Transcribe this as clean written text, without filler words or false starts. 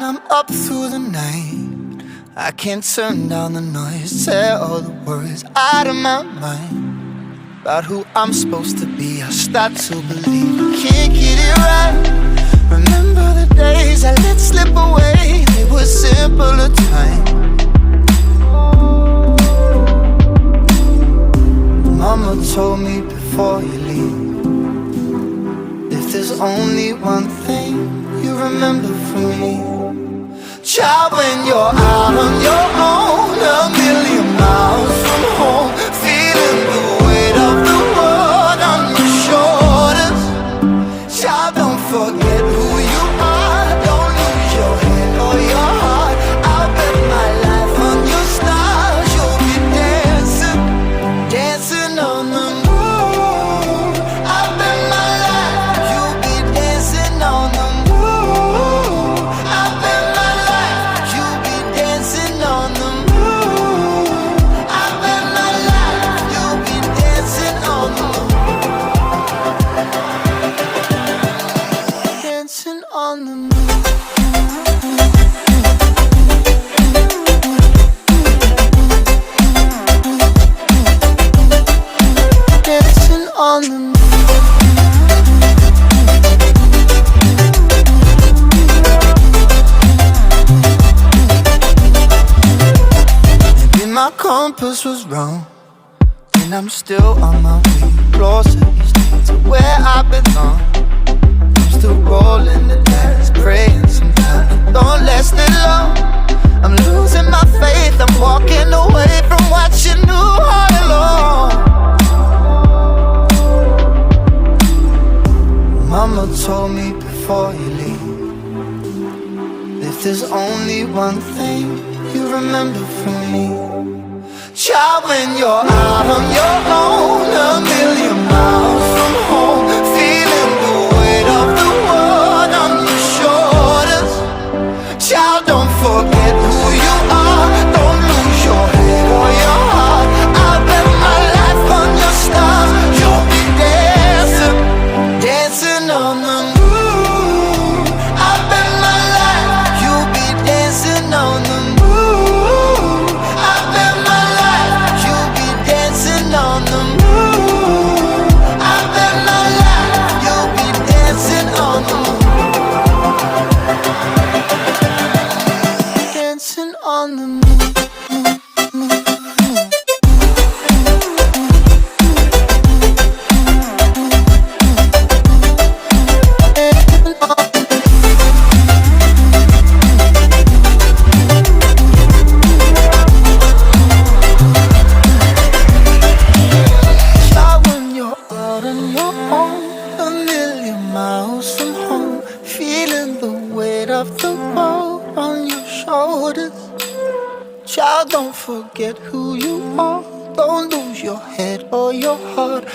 I'm up through the night. I can't turn down the noise, tear all the words out of my mind. About who I'm supposed to be, I start to believe I can't get it right. Remember the days I let slip away, they were simpler times. Mama told me before you leave, if there's only one thing you remember from me, child, when you're out on your own, a million miles from home, feeling the weight of the world on your shoulders. Child, don't forget who you are, don't lose your head or your heart. I'll bet my life on your stars, you'll be dancing, dancing on the moon. I'll bet my life, you'll be dancing on the moon. I'll bet my life, you'll be dancing on the moon. I'll bet my life, you'll be dancing on the moon. Dancing on the moon. Dancing on the moon. Maybe my compass was wrong, and I'm still on my way closer each day to where I belong. I'm still rolling the dice, praying sometimes it don't last that long. I'm losing my faith, I'm walking away from what you knew all along. Mama told me before you leave, if there's only one thing you remember from me, child, when you're out on your own, a million miles from home, feeling the weight of the world on your shoulders. Child, don't forget who you are, don't lose your head or your heart. I'll bet my life on your stars, you'll be dancing, dancing on the moon. I'll bet my life, you'll be dancing on the moon. I'll bet my life, you'll be dancing on the moon. I'll bet my life, you'll be dancing on the moon. Dancing on the moon. Child, when you're out on your own, a million miles from home, feeling the weight of the world on your shoulders. Child, don't forget who you are, don't lose your head or your heart.